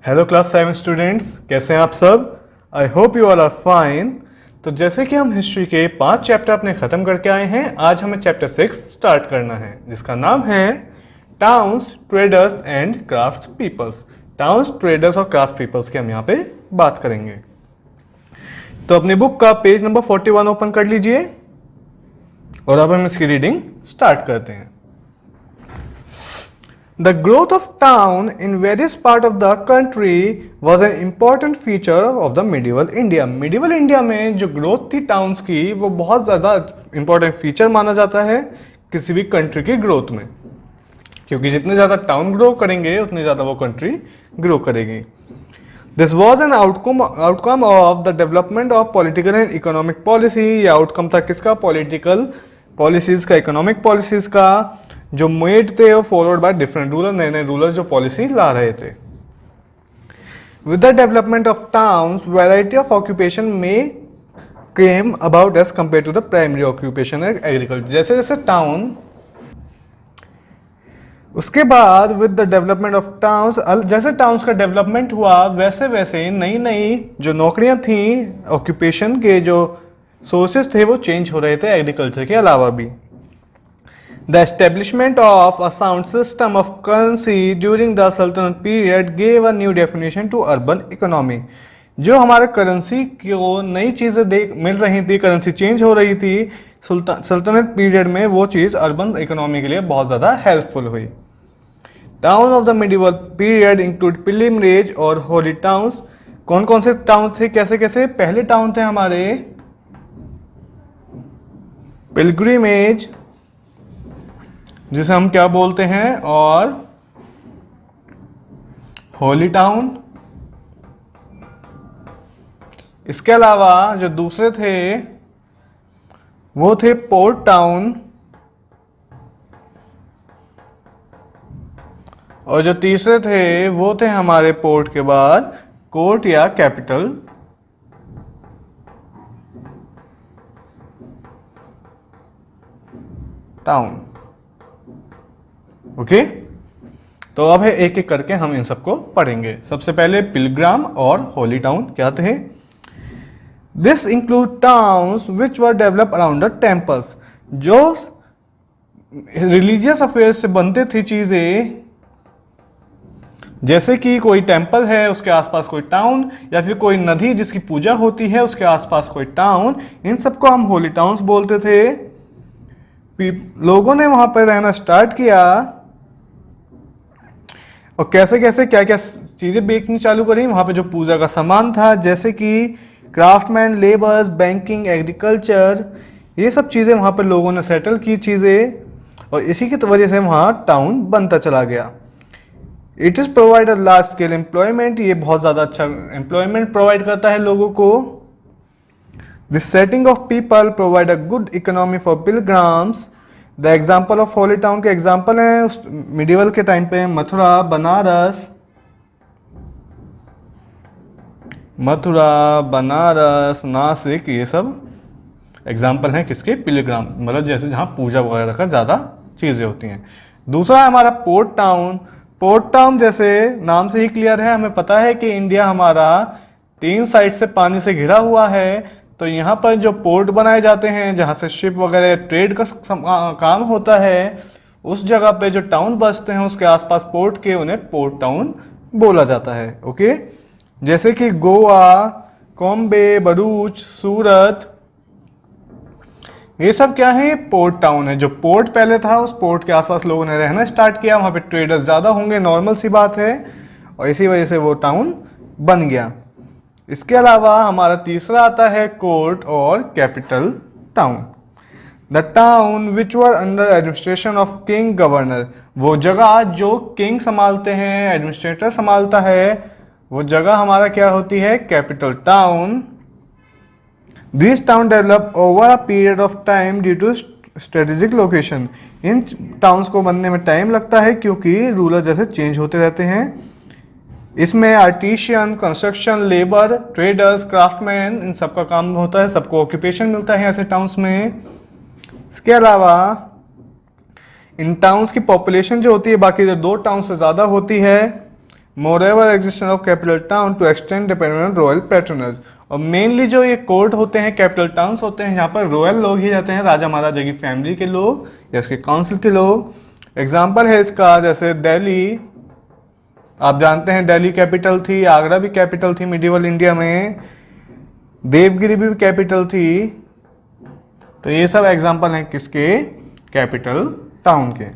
Hello class 7 students, कैसे हैं आप सब। I hope you all are fine. तो जैसे कि हम हिस्ट्री के 5 चैप्टर अपने ख़त्म करके आए हैं, आज हमें चैप्टर 6 स्टार्ट करना है जिसका नाम है towns, traders and craft peoples. Towns, traders और क्राफ्ट पीपल्स की हम यहाँ पे बात करेंगे। तो अपनी बुक का पेज नंबर 41 ओपन कर लीजिए और अब हम इसकी रीडिंग स्टार्ट करते हैं। The growth of town in various part of the country was an important feature of the medieval India. Medieval India में जो growth थी towns की वो बहुत ज़्यादा important feature माना जाता है किसी भी country की growth में, क्योंकि जितने ज़्यादा town grow करेंगे उतनी ज़्यादा वो country grow करेगी। This was an outcome of the development of political and economic policy। ये outcome था किसका? Political policies का, economic policies का, जो मेड थे और फॉलोड बाय डिफरेंट रूलर, नए नए रूलर जो पॉलिसी ला रहे थे। With the development of towns variety of occupation में came about as compare to the primary occupation agriculture. जैसे जैसे टाउन, उसके बाद with the development of towns, जैसे टाउन्स का डेवलपमेंट हुआ वैसे वैसे नई नई जो नौकरियां थी, ऑक्यूपेशन के जो सोर्सेज थे वो चेंज हो रहे थे एग्रीकल्चर के अलावा भी। The establishment of a sound system of currency during the Sultanate period gave a new definition to urban economy। जो हमारे करेंसी को नई चीज़ें मिल रही थी, करेंसी चेंज हो रही थी सल्तनत पीरियड में, वो चीज़ अर्बन इकोनॉमी के लिए बहुत ज़्यादा हेल्पफुल हुई। Town of the medieval period include pilgrimage और होली टाउन्स। कौन कौन से टाउन थे, कैसे कैसे? पहले टाउन थे हमारे पिलग्रिमेज, जिसे हम क्या बोलते हैं, और होली टाउन। इसके अलावा जो दूसरे थे वो थे पोर्ट टाउन, और जो तीसरे थे वो थे हमारे पोर्ट के बाद कोर्ट या कैपिटल टाउन। ओके तो अब है एक एक करके हम इन सबको पढ़ेंगे। सबसे पहले पिलग्राम और होली टाउन क्या थे। This include towns which were develop around the temples. जो रिलीजियस अफेयर्स से बनते थी चीजें, जैसे कि कोई टेम्पल है उसके आसपास कोई टाउन, या फिर कोई नदी जिसकी पूजा होती है उसके आसपास कोई टाउन, इन सबको हम होली टाउन्स बोलते थे। लोगों ने वहां पर रहना स्टार्ट किया और कैसे कैसे क्या क्या चीजें बेचनी चालू करी वहां पे। जो पूजा का सामान था, जैसे कि क्राफ्टमैन, लेबर्स, बैंकिंग, एग्रीकल्चर, ये सब चीजें वहां पे लोगों ने सेटल की चीजें, और इसी की वजह से वहां टाउन बनता चला गया। It is provide a large scale employment. ये बहुत ज्यादा अच्छा एम्प्लॉयमेंट प्रोवाइड करता है लोगों को। This setting of people provide a good economy for pilgrims. The example of holy town के एग्जाम्पल है उस मिडिवल के टाइम पे मथुरा, बनारस, नासिक, ये सब एग्जाम्पल हैं किसके? पिलग्राम, मतलब जैसे जहाँ पूजा वगैरह का ज़्यादा चीज़ें होती हैं। दूसरा है हमारा पोर्ट टाउन। पोर्ट टाउन जैसे नाम से ही क्लियर है, हमें पता है कि इंडिया हमारा 3 साइड से पानी से घिरा हुआ है, तो यहाँ पर जो पोर्ट बनाए जाते हैं जहाँ से शिप वगैरह ट्रेड का काम होता है, उस जगह पे जो टाउन बसते हैं उसके आसपास पोर्ट के, उन्हें पोर्ट टाउन बोला जाता है। ओके, जैसे कि गोवा, कॉम्बे, भरूच, सूरत, ये सब क्या है? पोर्ट टाउन है। जो पोर्ट पहले था उस पोर्ट के आसपास लोगों ने रहना स्टार्ट किया, वहां पे ट्रेडर्स ज्यादा होंगे, नॉर्मल सी बात है, और इसी वजह से वो टाउन बन गया। इसके अलावा हमारा तीसरा आता है कोर्ट और capital town. The town which were under administration of king governor. वो जगह जो किंग संभालते हैं, एडमिनिस्ट्रेटर संभालता है, वो जगह हमारा क्या होती है? Capital town. This town develop over a period of time due to strategic location. इन टाउन्स को बनने में टाइम लगता है क्योंकि रूलर जैसे चेंज होते रहते हैं। इसमें artisan, construction, labour, traders, craftsman, इन सब का काम होता है, सबको ऑक्यूपेशन मिलता है ऐसे टाउन्स में। इसके अलावा इन टाउन्स की पॉपुलेशन जो होती है बाकी जो 2 टाउन से ज़्यादा होती है, moreover existence of capital town to extend dependent on royal patronage. और मेनली जो ये कोर्ट होते हैं, कैपिटल टाउन्स होते हैं, जहाँ पर रॉयल लोग ही रहते हैं, राजा महाराजा की फैमिली के लोग या उसके काउंसिल के लोग। एग्जाम्पल है इसका, जैसे दिल्ली, आप जानते हैं दिल्ली कैपिटल थी, आगरा भी कैपिटल थी मिडिवल इंडिया में, देवगिरी भी कैपिटल थी। तो ये सब एग्जाम्पल हैं किसके, कैपिटल टाउन के।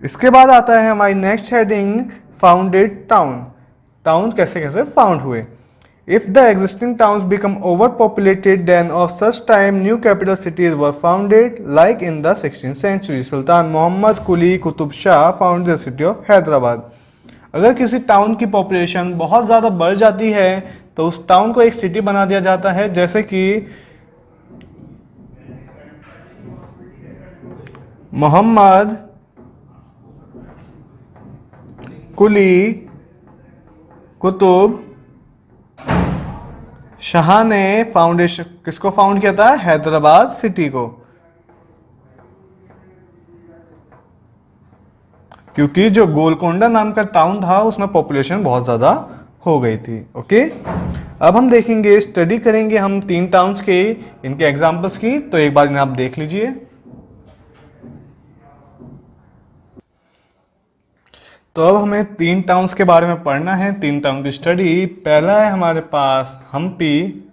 इसके बाद आता है हमारी next heading, founded town. Town कैसे कैसे फाउंड हुए। If the existing towns become overpopulated then of such time new capital cities were founded like in the 16th century. Sultan Mohammed Quli Qutub Shah found the city of Hyderabad. अगर किसी town की population बहुत ज़्यादा बढ़ जाती है तो उस टाउन को एक सिटी बना दिया जाता है, जैसे कि मोहम्मद कुली कुतुब शाह ने फाउंडेशन किसको फाउंड किया था, हैदराबाद सिटी को, क्योंकि जो गोलकोंडा नाम का टाउन था उसमें पॉपुलेशन बहुत ज़्यादा हो गई थी। ओके, अब हम देखेंगे, स्टडी करेंगे हम 3 टाउन्स के, इनके एग्जांपल्स की। तो एक बार इन्हें आप देख लीजिए। तो अब हमें 3 टाउन्स के बारे में पढ़ना है, 3 टाउन की स्टडी। पहला है हमारे पास हम्पी,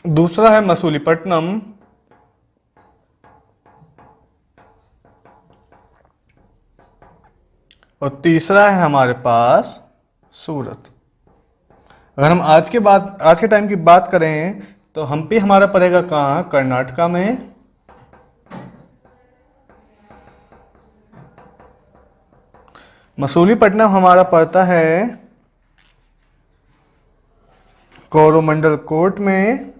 दूसरा है मसूलीपट्टनम, और तीसरा है हमारे पास सूरत। अगर हम आज के टाइम की बात करें तो हम्पी हमारा पड़ेगा कहाँ, कर्नाटका में। मसूलीपट्टनम हमारा पड़ता है कोरोमंडल कोर्ट में।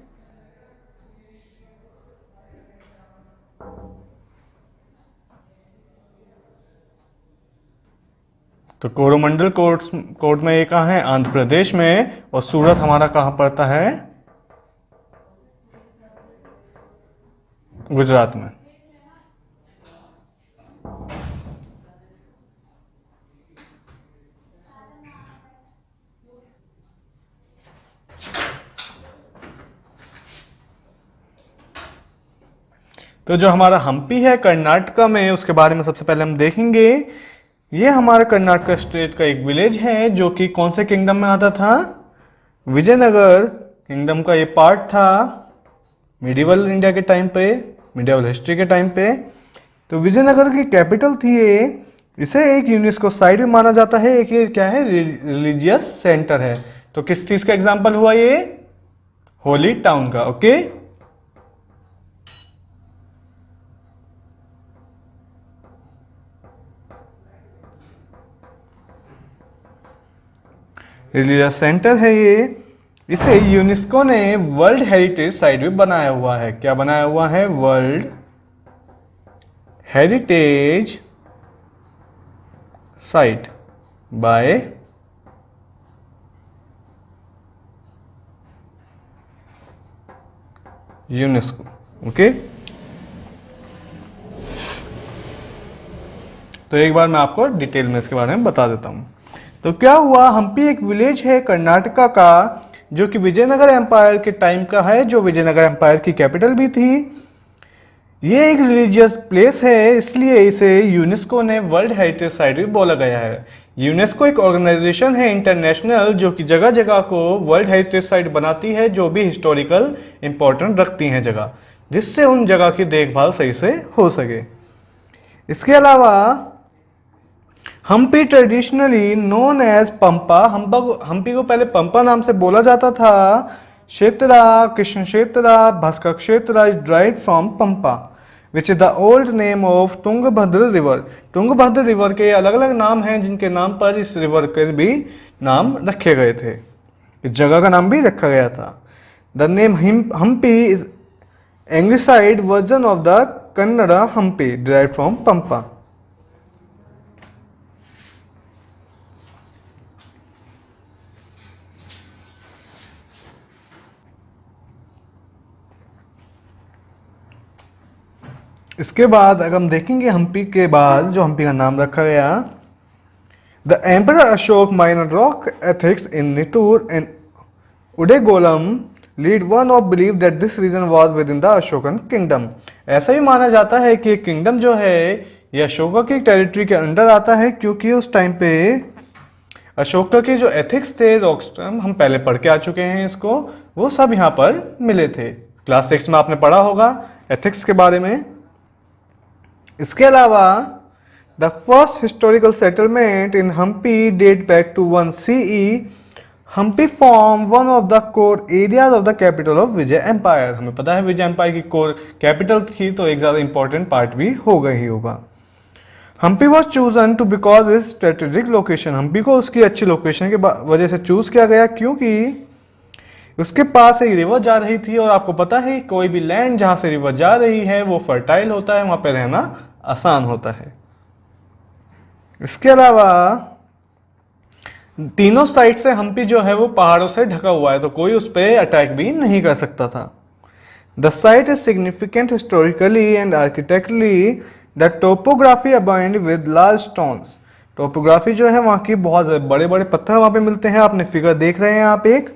तो कोरोमंडल कोर्ट में ये कहाँ है, आंध्र प्रदेश में। और सूरत हमारा कहाँ पड़ता है, गुजरात में। तो जो हमारा हम्पी है कर्नाटका में, उसके बारे में सबसे पहले हम देखेंगे। ये हमारे कर्नाटका स्टेट का एक विलेज है जो कि कौन से किंगडम में आता था, विजयनगर किंगडम का ये पार्ट था मिडिवल इंडिया के टाइम पे, मिडिवल हिस्ट्री के टाइम पे। तो विजयनगर की कैपिटल थी ये। इसे एक यूनेस्को साइट भी माना जाता है। एक ये क्या है, रिलीजियस सेंटर है। तो किस चीज का एग्जाम्पल हुआ ये, होली टाउन का। ओके, रिलीजियस सेंटर है ये। इसे यूनेस्को ने वर्ल्ड हेरिटेज साइट भी बनाया हुआ है। क्या बनाया हुआ है, world heritage site by UNESCO. Okay, तो एक बार मैं आपको डिटेल में इसके बारे में बता देता हूं। तो क्या हुआ, हम्पी एक विलेज है कर्नाटका का जो कि विजयनगर एम्पायर के टाइम का है, जो विजयनगर एम्पायर की कैपिटल भी थी। ये एक रिलीजियस प्लेस है, इसलिए इसे यूनेस्को ने वर्ल्ड हेरिटेज साइट भी बोला गया है। यूनेस्को एक ऑर्गेनाइजेशन है इंटरनेशनल जो कि जगह जगह को वर्ल्ड हेरिटेज साइट बनाती है, जो भी हिस्टोरिकल इंपॉर्टेंट रखती हैं जगह, जिससे उन जगह की देखभाल सही से हो सके। इसके अलावा हम्पी ट्रेडिशनली नोन एज पंपा, हम्पी को पहले पंपा नाम से बोला जाता था। क्षेत्रा, कृष्ण क्षेत्रा, भास्कर क्षेत्रा is drive from Pampa which is the old name of Tungabhadra river. Tungabhadra river के अलग अलग नाम हैं जिनके नाम पर इस रिवर के भी नाम रखे गए थे, इस जगह का नाम भी रखा गया था। The name Hampi is anglicised version of the Kannada Hampi drive from Pampa. इसके बाद अगर हम देखेंगे हम्पी के बाद जो हम्पी का नाम रखा गया, The Emperor Ashok mined rock ethics in Nittur and Udegolam lead one of belief that this region was within the Ashokan kingdom. ऐसा ही माना जाता है कि किंगडम जो है ये अशोका की टेरिटरी के अंडर आता है, क्योंकि उस टाइम पे अशोका के जो एथिक्स थे, रॉकस्टर्म हम पहले पढ़ के आ चुके हैं इसको, वो सब यहाँ पर मिले थे। क्लास 6 में आपने पढ़ा होगा एथिक्स के बारे में। इसके अलावा the first historical settlement in Hampi date back to 1 CE। Hampi form one of the core areas of the capital of Vijay empire. हमें पता है विजय एम्पायर की कोर कैपिटल थी, तो एक ज़्यादा इंपॉर्टेंट पार्ट भी होगा ही होगा। Hampi was chosen to because is strategic location. Hampi को उसकी अच्छी लोकेशन के वजह से चूज किया गया, क्योंकि उसके पास एक रिवर जा रही थी, और आपको पता है कोई भी लैंड जहां से रिवर जा रही है वो फर्टाइल होता है, वहां पे रहना आसान होता है। इसके अलावा तीनों साइड से हम्पी जो है वो पहाड़ों से ढका हुआ है, तो कोई उस पर अटैक भी नहीं कर सकता था। The site is significant historically and architecturally. The topography abound with large stones. Topography जो है वहां की बहुत बड़े बड़े पत्थर वहां पे मिलते हैं, आपने फिगर देख रहे हैं आप एक।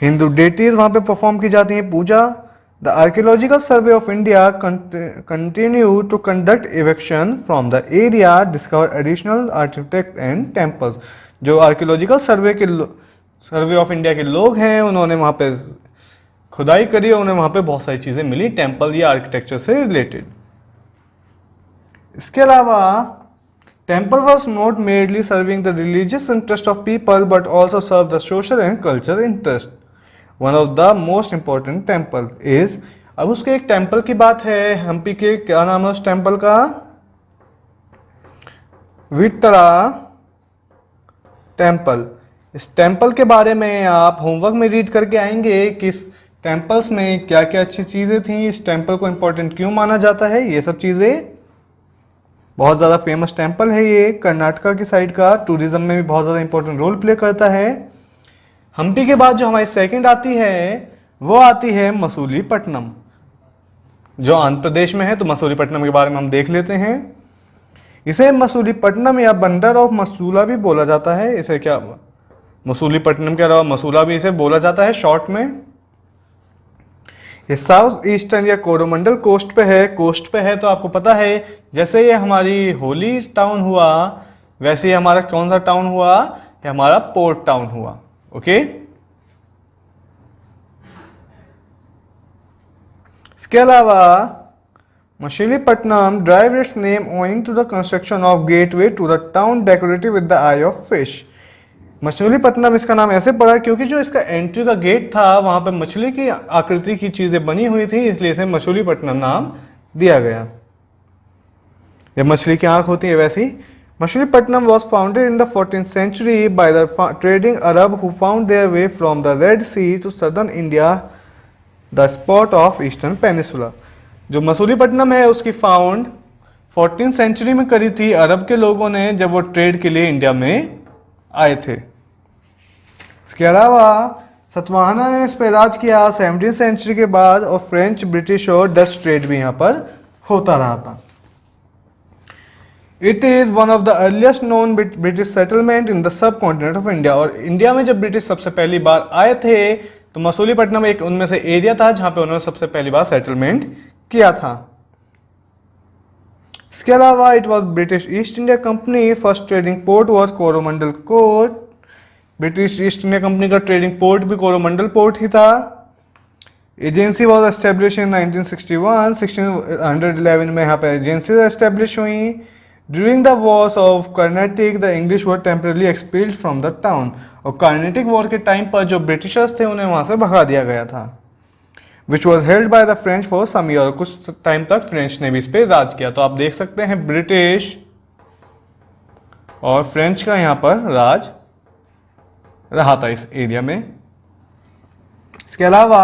हिंदू डेटीज वहां पे परफॉर्म की जाती है पूजा। The archaeological survey of India continue to conduct excavation from the area, discover additional architect and temples. जो आर्कियोलॉजिकल सर्वे ऑफ इंडिया के लोग हैं, उन्होंने वहां पे खुदाई करी और उन्हें वहां पे बहुत सारी चीजें मिली टेम्पल या आर्किटेक्चर से रिलेटेड। इसके अलावा temple was not merely serving the religious interest of people but also serve the social and culture interest. One of the most important temple is, अब उसके एक टेम्पल की बात है हम्पी के, क्या नाम है उस टेम्पल का? विट्ठला टेम्पल। इस टेम्पल के बारे में आप होमवर्क में रीड करके आएंगे कि इस टेम्पल्स में क्या क्या अच्छी चीजें थी, इस टेम्पल को इंपॉर्टेंट क्यों माना जाता है, ये सब चीजें। बहुत ज़्यादा फेमस टेम्पल है ये, कर्नाटका की साइड का, टूरिज्म में भी बहुत ज़्यादा इंपॉर्टेंट रोल प्ले करता है। हम्पी के बाद जो हमारी सेकंड आती है वो आती है मसूलीपट्टनम, जो आंध्र प्रदेश में है। तो मसूलीपट्टनम के बारे में हम देख लेते हैं। इसे मसूलीपट्टनम या बंदर ऑफ मसूला भी बोला जाता है। इसे क्या मसूलीपट्टनम के अलावा मसूला भी इसे बोला जाता है शॉर्ट में। ये साउथ ईस्टर्न या कोरोमंडल कोस्ट पे है। कोस्ट पे है तो आपको पता है जैसे ये हमारी होली टाउन हुआ, वैसे ही हमारा कौन सा टाउन हुआ, ये हमारा पोर्ट टाउन हुआ। ओके, इसके अलावा Machilipatnam derive its name owing to the construction of gateway to the town decorative with the eye of fish. Machilipatnam इसका नाम ऐसे पड़ा क्योंकि जो इसका एंट्री का गेट था वहां पे मछली की आकृति की चीजें बनी हुई थी, इसलिए इसे मछलीपट्टनम नाम दिया गया। जब मछली की आंख होती है वैसी। Machilipatnam was founded in the 14th century by the trading Arab who found their way from the Red Sea to southern India, the spot of eastern peninsula। जो मसूलीपट्टनम है उसकी फाउंड 14th सेंचुरी में करी थी अरब के लोगों ने, जब वो ट्रेड के लिए इंडिया में आए थे। इसके अलावा सतवाहना ने इस पर राज किया 17th सेंचुरी के बाद, और फ्रेंच, ब्रिटिश और डच ट्रेड भी यहाँ पर होता रहा था। It is one of the earliest known British settlement in the sub continent of India. और इंडिया में जब ब्रिटिश सबसे पहली बार आए थे तो मसूलीपट्टनम एक उनमें से एरिया था जहां पे उन्होंने सबसे पहली बार सेटलमेंट किया था। इसके अलावा it was British east India company first trading port was Coromandel court. British east India company का ट्रेडिंग पोर्ट भी कोरोमंडल पोर्ट ही था। Agency was establish in 1961। 1611 में यहाँ पे एजेंसी एस्टेब्लिश हुई। During the wars of Carnatic the English were temporarily expelled from the town. और Carnatic war के time पर जो ब्रिटिशर्स थे उन्हें वहां से भगा दिया गया था। Which was held by the French for some year. कुछ टाइम तक फ्रेंच ने भी इस पर राज किया। तो आप देख सकते हैं ब्रिटिश और फ्रेंच का यहाँ पर राज रहा था इस एरिया में। इसके अलावा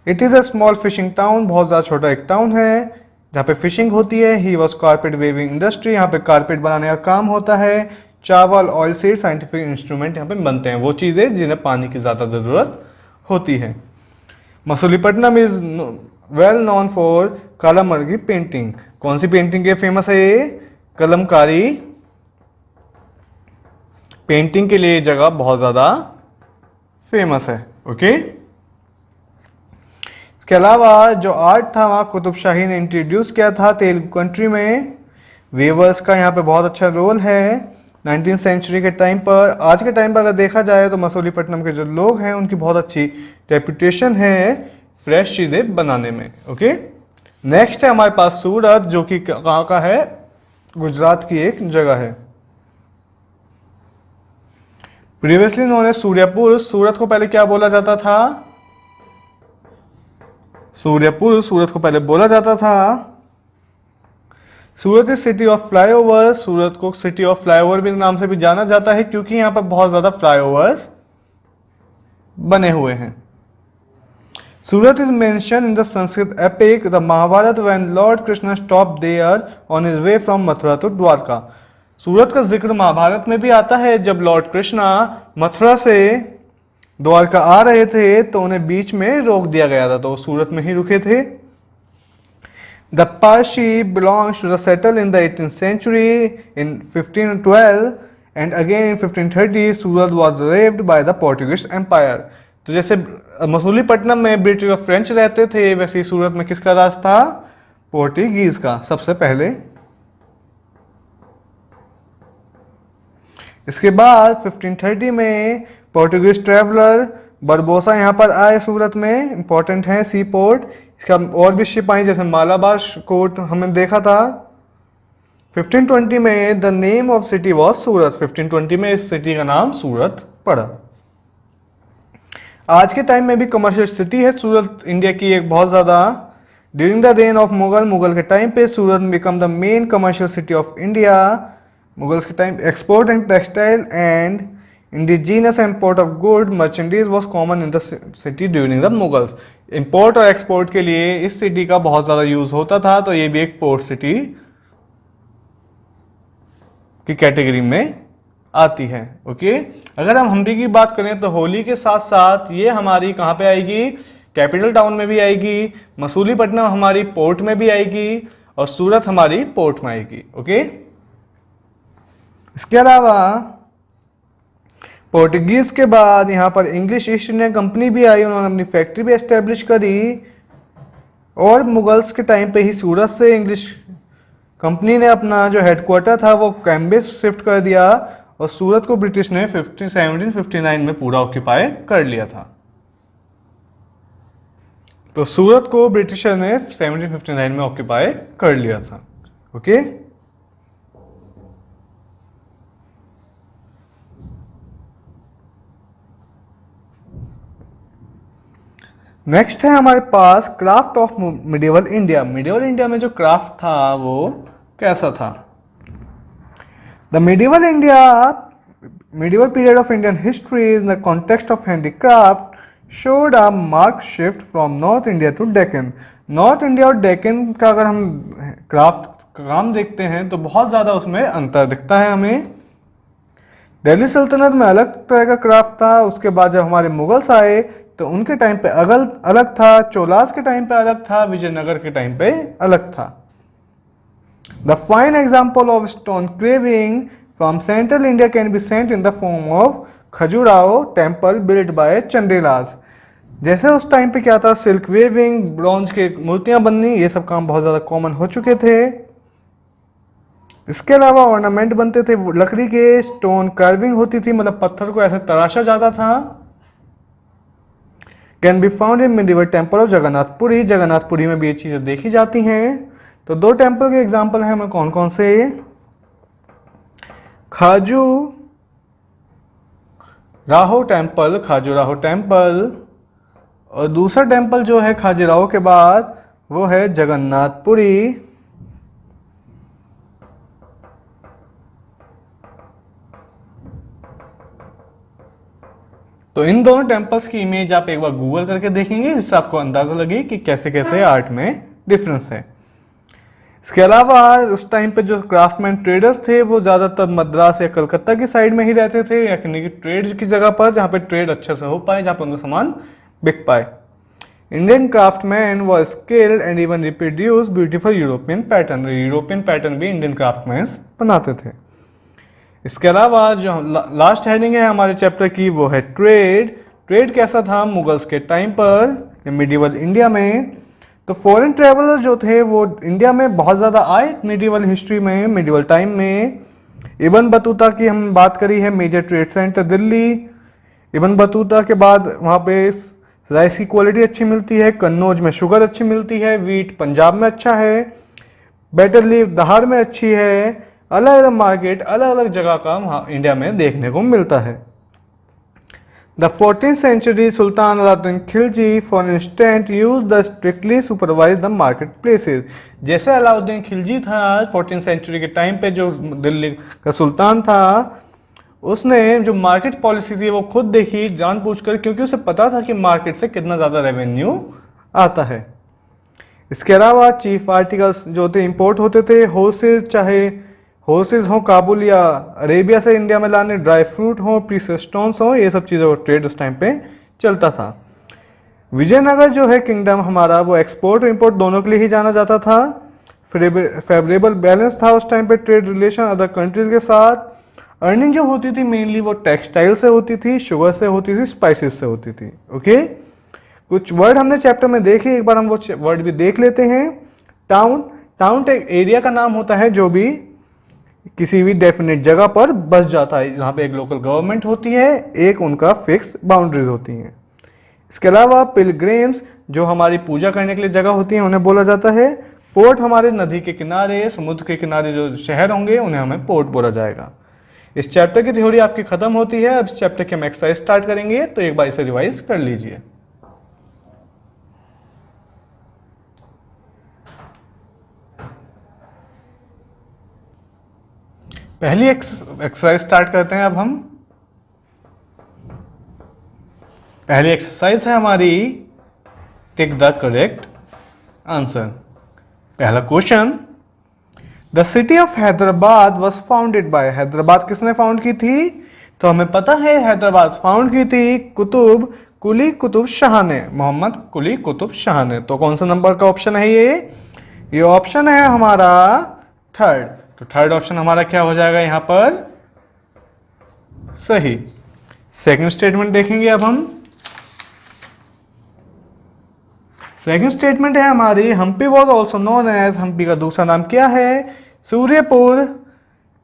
it is a small fishing town. बहुत ज़्यादा छोटा एक टाउन है जहाँ पे फिशिंग होती है। He was carpet weaving industry. यहाँ पे कारपेट बनाने का काम होता है। चावल, ऑयल सीड, साइंटिफिक इंस्ट्रूमेंट यहाँ पे बनते हैं, वो चीज़ें जिन्हें पानी की ज़्यादा ज़रूरत होती है। Masulipatnam is well known for Kalamkari painting. कौन सी पेंटिंग के फेमस है ये? कलमकारी पेंटिंग के लिए ये जगह बहुत ज्यादा फेमस है। ओके, इसके अलावा जो आर्ट था वहाँ कुतुब शाही ने इंट्रोड्यूस किया था तेलुगु कंट्री में। वेवर्स का यहाँ पे बहुत अच्छा रोल है 19th सेंचुरी के टाइम पर। आज के टाइम पर अगर देखा जाए तो मसूलीपट्टनम के जो लोग हैं उनकी बहुत अच्छी रेपुटेशन है फ्रेश चीज़ें बनाने में। ओके, नेक्स्ट है हमारे पास सूरत, जो कि कहाँ का है? गुजरात की एक जगह है। Previously known as Suryapur. Surat को पहले क्या बोला जाता था? सूर्यपुर सूरत को पहले बोला जाता था। सूरत इज सिटी ऑफ फ्लाईओवर। सूरत को सिटी ऑफ फ्लाईओवर भी नाम से भी जाना जाता है क्योंकि यहां पर बहुत ज्यादा फ्लाईओवर्स बने हुए हैं। Surat is mention in the Sanskrit epic the Mahabharata when lord Krishna stop there on his way from Mathura to Dwarka. Surat का जिक्र महाभारत में भी आता है। जब लॉर्ड कृष्णा मथुरा से द्वारका आ रहे थे तो उन्हें बीच में रोक दिया गया था, तो वो सूरत में ही रुके थे। The Parsi belongs to the settle in the 18th century in 1512 and again in 1530 Surat was raped by the Portuguese Empire। तो जैसे मसूलीपट्टनम में ब्रिटिश और फ्रेंच रहते थे वैसे ही सूरत में किसका राज था? पोर्टुगीज का सबसे पहले। इसके बाद 1530 में पोर्टुगीज ट्रेवलर बरबोसा यहाँ पर आए सूरत में। इंपॉर्टेंट है सी पोर्ट। इसका और भी शिप आई जैसे मालाबार कोर्ट हमने देखा था। 1520 में the name of city was Surat. 1520 में इस सिटी का नाम सूरत पड़ा। आज के टाइम में भी कमर्शियल सिटी है सूरत, इंडिया की एक बहुत ज्यादा। During the reign of Mughal के टाइम पे Surat become the main commercial city of India. Mughals के time export and textile and indigenous import of good merchandise was common in the city during the Mughals. Import और export के लिए इस city का बहुत ज्यादा यूज होता था, तो ये भी एक पोर्ट सिटी की कैटेगरी में आती है। ओके, अगर हम हम्पी की बात करें तो होली के साथ साथ ये हमारी कहाँ पे आएगी? कैपिटल टाउन में भी आएगी, मसूलीपट्टनम हमारी पोर्ट में भी आएगी और सूरत हमारी पोर्ट में आएगी। ओके, इसके अलावा पोर्टुगीज के बाद यहाँ पर इंग्लिश ईस्ट इंडिया कंपनी भी आई, उन्होंने अपनी फैक्ट्री भी एस्टेब्लिश करी। और मुगल्स के टाइम पे ही सूरत से इंग्लिश कंपनी ने अपना जो हेडक्वार्टर था वो कैम्ब्रिज शिफ्ट कर दिया और सूरत को ब्रिटिश ने 1759 में पूरा ऑक्यूपाई कर लिया था। तो सूरत को ब्रिटिशर ने 1759 में ऑक्यूपाई कर लिया था। ओके, नेक्स्ट है हमारे पास craft of medieval India. Medieval India में जो क्राफ्ट था वो कैसा था? The medieval period of Indian history in the context of handicraft showed a marked shift from north India to Deccan. North India और डेक्कन का अगर हम क्राफ्ट का काम देखते हैं तो बहुत ज़्यादा उसमें अंतर दिखता है हमें। दिल्ली सल्तनत में अलग तरह का क्राफ्ट था, उसके बाद जब हमारे मुगल्स आए तो उनके टाइम पे अलग था, चोलास के टाइम पे अलग था, विजयनगर के टाइम पे अलग था। The fine example of stone craving from central India can be sent in the form of Khajuraho temple build by Chandelas. जैसे उस टाइम पे क्या था, सिल्क वेविंग, ब्रॉन्ज के मूर्तियां बननी, ये सब काम बहुत ज्यादा कॉमन हो चुके थे। इसके अलावा ऑर्नामेंट बनते थे लकड़ी के, स्टोन कार्विंग होती थी, मतलब पत्थर को ऐसे तराशा जाता था। Can be found in medieval temple of Jagannathpuri. Jagannathpuri में भी ये चीजें देखी जाती हैं। तो दो टेम्पल के एग्जाम्पल हैं हमें कौन कौन से? खाजुराहो टेम्पल और दूसरा टेम्पल जो है खाजुराहो के बाद वो है जगन्नाथपुरी। तो इन दोनों टेम्पल्स की इमेज आप एक बार गूगल करके देखेंगे, इससे आपको अंदाजा लगे कि कैसे कैसे आर्ट में डिफरेंस है। इसके अलावा उस टाइम पे जो क्राफ्टमैन ट्रेडर्स थे वो ज़्यादातर मद्रास या कलकत्ता की साइड में ही रहते थे, यानी कि ट्रेड की जगह पर, जहाँ पे ट्रेड अच्छे से हो पाए, जहाँ पर उनका सामान बिक पाए। Indian craftsman were skilled and even reproduce beautiful European pattern. European pattern भी इंडियन क्राफ्टमैन बनाते थे। इसके अलावा जो लास्ट हेडिंग है हमारे चैप्टर की वो है ट्रेड। ट्रेड कैसा था मुगल्स के टाइम पर या मिडिवल इंडिया में? तो फॉरेन ट्रेवलर जो थे वो इंडिया में बहुत ज़्यादा आए मिडिवल हिस्ट्री में, मिडिवल टाइम में। इब्न बतूता की हम बात करी है, major trade centre Delhi. Ibn Battuta के बाद वहाँ पे राइस की क्वालिटी अच्छी मिलती है, कन्नौज में शुगर अच्छी मिलती है, वीट पंजाब में अच्छा है, बेटर लीफ दहाड़ में अच्छी है। अलग अलग मार्केट अलग अलग जगह का वहाँ इंडिया में देखने को मिलता है। The 14th century Sultan Alauddin Khilji, for instance, used the strictly supervised the marketplaces। जैसे अलाउद्दीन खिलजी था 14th century के टाइम पे जो दिल्ली का सुल्तान था, उसने जो मार्केट पॉलिसी थी वो खुद देखी जानबूझकर, क्योंकि उसे पता था कि मार्केट से कितना ज़्यादा रेवेन्यू आता है। इसके अलावा चीफ आर्टिकल्स जो थे इंपोर्ट होते थे, हॉर्सेज, चाहे हॉर्सेज हो काबुल या अरेबिया से इंडिया में लाने, ड्राई फ्रूट हो, प्रीशियस स्टोन्स हो, ये सब चीज़ों का ट्रेड उस टाइम पे चलता था। विजयनगर जो है किंगडम हमारा, वो एक्सपोर्ट और इंपोर्ट दोनों के लिए ही जाना जाता था। फेवरेबल बैलेंस था उस टाइम पे ट्रेड रिलेशन अदर कंट्रीज के साथ। अर्निंग जो होती थी मेनली वो टेक्सटाइल से होती थी, शुगर से होती थी, स्पाइसेस से होती थी। ओके, कुछ वर्ड हमने चैप्टर में देखे, एक बार हम वो वर्ड भी देख लेते हैं। टाउन, टाउन एक एरिया का नाम होता है जो भी किसी भी डेफिनेट जगह पर बस जाता है, जहाँ पे एक लोकल गवर्नमेंट होती है, एक उनका फिक्स बाउंड्रीज होती हैं। इसके अलावा पिलग्रिम्स जो हमारी पूजा करने के लिए जगह होती है उन्हें बोला जाता है पोर्ट। हमारे नदी के किनारे, समुद्र के किनारे जो शहर होंगे उन्हें हमें पोर्ट बोला जाएगा। इस चैप्टर की थ्योरी आपकी खत्म होती है। अब इस चैप्टर की हम एक्सरसाइज स्टार्ट करेंगे, तो एक बार इसे रिवाइज कर लीजिए। पहली एक्सरसाइज स्टार्ट करते हैं अब हम। पहली एक्सरसाइज है हमारी टिक द करेक्ट आंसर। पहला question, the city of Hyderabad was founded by. Hyderabad किसने फाउंड की थी? तो हमें पता है हैदराबाद फाउंड की थी कुली कुतुब शाह ने, मोहम्मद कुली कुतुब शाह ने। तो कौन सा नंबर का ऑप्शन है ये ऑप्शन है हमारा थर्ड। तो थर्ड ऑप्शन हमारा क्या हो जाएगा यहाँ पर? सही। सेकंड स्टेटमेंट देखेंगे अब हम। सेकंड स्टेटमेंट है हमारी Hampi was also known as. Hampi का दूसरा नाम क्या है? Suryapur,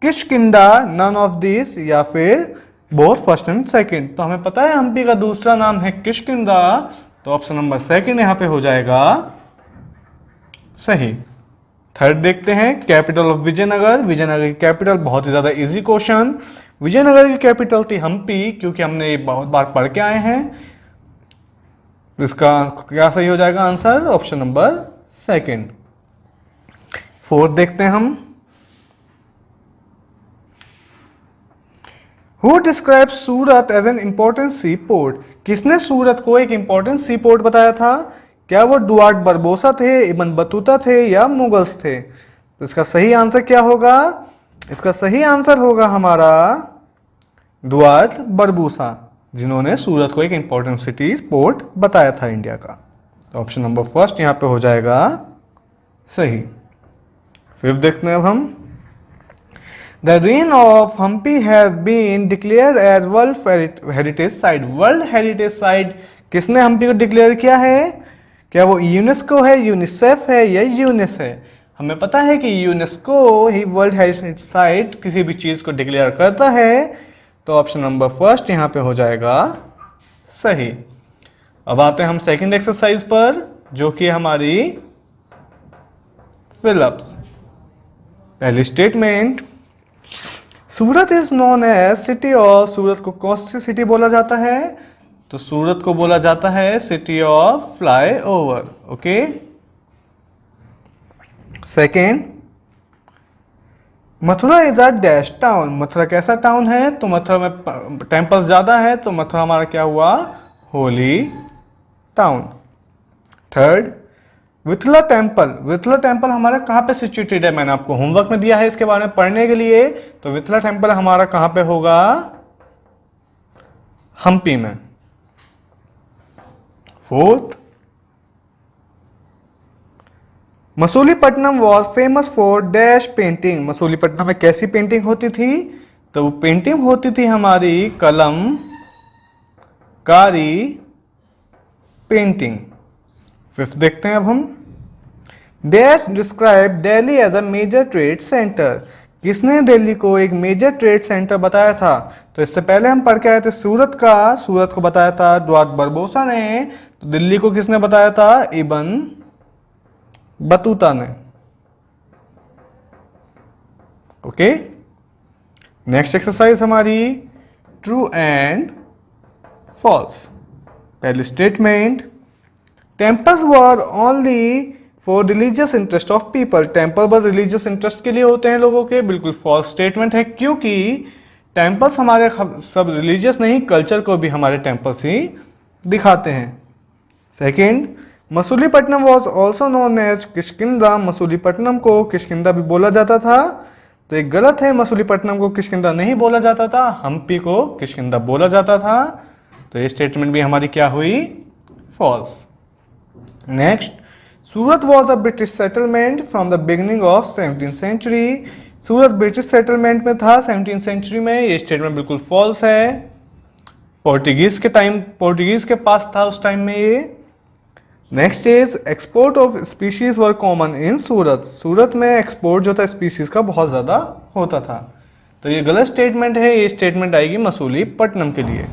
Kishkindha, none of this, या फिर बोथ फर्स्ट एंड सेकंड। तो हमें पता है हम्पी का दूसरा नाम है किष्किंधा, तो ऑप्शन नंबर सेकंड यहां पे हो जाएगा सही। थर्ड देखते हैं, कैपिटल ऑफ विजयनगर। विजयनगर की कैपिटल, बहुत ही ज्यादा इजी क्वेश्चन। विजयनगर की कैपिटल थी हम्पी, क्योंकि हमने ये बहुत बार पढ़ के आए हैं। तो इसका क्या सही हो जाएगा answer? Option number second. Fourth देखते हैं हम। Who describes Surat as an important sea port? किसने सूरत को एक इंपॉर्टेंट सी पोर्ट बताया था? क्या वो डुआर्ट बरबोसा थे, इब्न बतूता थे, या मुगल्स थे? तो इसका सही आंसर क्या होगा? इसका सही आंसर होगा हमारा डुआर्ट बरबोसा, जिन्होंने सूरत को एक इंपॉर्टेंट सिटी पोर्ट बताया था इंडिया का। तो ऑप्शन नंबर फर्स्ट यहां पे हो जाएगा सही। फिफ्थ देखते हैं अब हम। The ruin of Hampi has been declared as World Heritage Site। World Heritage Site किसने हम्पी को डिक्लेयर किया है? क्या वो यूनेस्को है, यूनिसेफ है, या यूनेस है? हमें पता है कि यूनेस्को ही वर्ल्ड हेरिटेज साइट किसी भी चीज को डिक्लेयर करता है। तो ऑप्शन नंबर फर्स्ट यहां पे हो जाएगा सही। अब आते हैं हम सेकंड एक्सरसाइज पर, जो कि हमारी फिलअप्स। पहली statement, Surat is known as city of. Surat को कौन सी सिटी बोला जाता है? तो सूरत को बोला जाता है city of fly over. Okay. Second, Mathura is a dash town. Mathura कैसा टाउन है? तो मथुरा में टेम्पल्स ज्यादा है, तो मथुरा हमारा क्या हुआ? Holy town. Third, Vitthala temple. Vitthala temple हमारा कहाँ पे सिचुएटेड है? मैंने आपको होमवर्क में दिया है इसके बारे में पढ़ने के लिए। तो विथला टेम्पल हमारा कहाँ पे होगा? हम्पी में। Fourth, Masulipatnam was famous for dash painting. Masulipatnam में कैसी पेंटिंग होती थी? तो वो पेंटिंग होती थी हमारी कलमकारी पेंटिंग। फिफ्थ देखते हैं अब हम। Dash describe Delhi as a major trade centre. किसने दिल्ली को एक मेजर ट्रेड सेंटर बताया था? तो इससे पहले हम पढ़ के आए थे सूरत को बताया था एडवर्ड बरबोसा ने। तो दिल्ली को किसने बताया था? इब्न बतूता ने। ओके, नेक्स्ट एक्सरसाइज हमारी ट्रू एंड फॉल्स। पहली statement, temples were only for religious interest of people. Temple बस रिलीजियस इंटरेस्ट के लिए होते हैं लोगों के। बिल्कुल फॉल्स स्टेटमेंट है, क्योंकि टेम्पल्स हमारे सब रिलीजियस नहीं, कल्चर को भी हमारे टेम्पल्स ही दिखाते हैं। Second, Masulipatnam was also known as Kishkindha. Masulipatnam को किष्किंधा भी बोला जाता था। तो एक गलत है, मसूलीपट्टनम को किष्किंधा नहीं बोला जाता था, हम्पी को किष्किंधा बोला जाता था। तो ये स्टेटमेंट भी हमारी क्या हुई? False. Next, Surat was a British settlement from the beginning of 17th century. Surat British settlement में था 17th सेंचुरी में। ये स्टेटमेंट बिल्कुल फॉल्स है। पोर्टुगीज के पास था उस टाइम में ये। Next is export of species were common in Surat. Surat में एक्सपोर्ट जो था स्पीशीज का बहुत ज्यादा होता था। तो ये गलत स्टेटमेंट है, ये स्टेटमेंट आएगी मसूलीपट्टनम के लिए।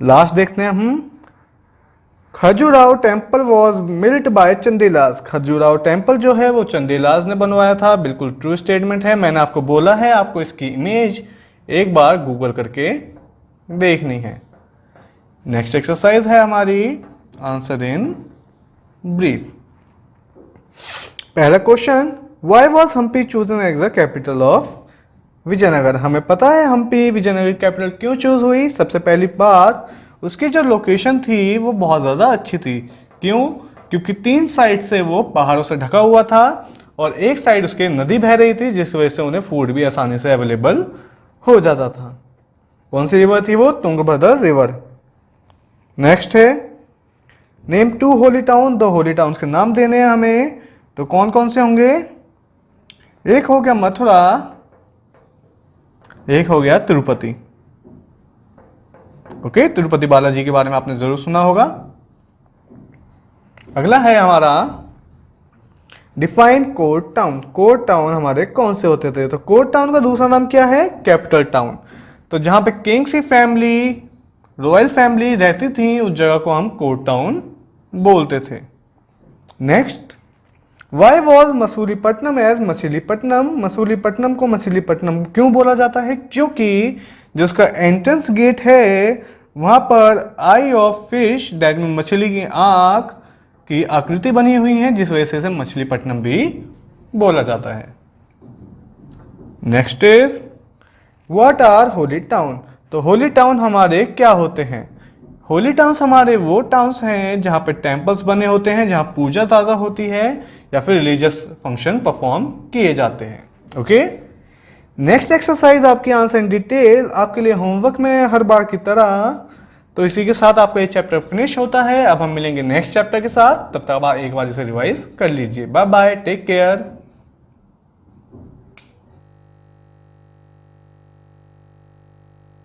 लास्ट देखते हैं हम। Khajuraho temple was built by Chandelas. Khajuraho temple जो है वो चंदेलास ने बनवाया था। बिल्कुल ट्रू स्टेटमेंट है। मैंने आपको बोला है आपको इसकी इमेज एक बार गूगल करके देखनी है। नेक्स्ट एक्सरसाइज है हमारी आंसर इन ब्रीफ। पहला question, why was Hampi chosen as the capital of Vijayanagar. हमें पता है हम्पी विजयनगर की कैपिटल क्यों चूज हुई। सबसे पहली बात, उसकी जो लोकेशन थी वो बहुत ज़्यादा अच्छी थी। क्यों? क्योंकि 3 साइड से वो पहाड़ों से ढका हुआ था और एक साइड उसके नदी बह रही थी, जिस वजह से उन्हें फूड भी आसानी से अवेलेबल हो जाता था। कौन सी रिवर थी वो? तुंगभद्र रिवर। नेक्स्ट है, name 2 Holi town. 2 Holi towns के नाम देने हैं हमें। तो कौन कौन से होंगे? एक हो गया मथुरा, एक हो गया तिरुपति। ओके, तिरुपति बालाजी के बारे में आपने जरूर सुना होगा। अगला है हमारा define court town. Court town हमारे कौन से होते थे? तो कोर्ट टाउन का दूसरा नाम क्या है? Capital town. तो जहां पे किंग्स की फैमिली, रॉयल फैमिली रहती थी, उस जगह को हम कोर्ट टाउन बोलते थे। Next, why was Masulipatnam as Machilipatnam. Masulipatnam को मछलीपट्टनम क्यों बोला जाता है? क्योंकि जो उसका एंट्रेंस गेट है वहां पर आई ऑफ फिश, दैट मीन मछली की आंख की आकृति बनी हुई है, जिस वजह से इसे मछलीपट्टनम भी बोला जाता है। Next is what are holy town. तो होली टाउन हमारे क्या होते हैं? होली टाउन्स हमारे वो टाउन्स हैं जहां पे टेम्पल्स बने होते हैं, जहां पूजा ताजा होती है या फिर रिलीजियस फंक्शन परफॉर्म किए जाते हैं। ओके, नेक्स्ट एक्सरसाइज आपकी आंसर इन डिटेल आपके लिए होमवर्क में हर बार की तरह। तो इसी के साथ आपका ये चैप्टर फिनिश होता है। अब हम मिलेंगे नेक्स्ट चैप्टर के साथ, तब तक आप एक बार इसे रिवाइज कर लीजिए। Bye bye, take care.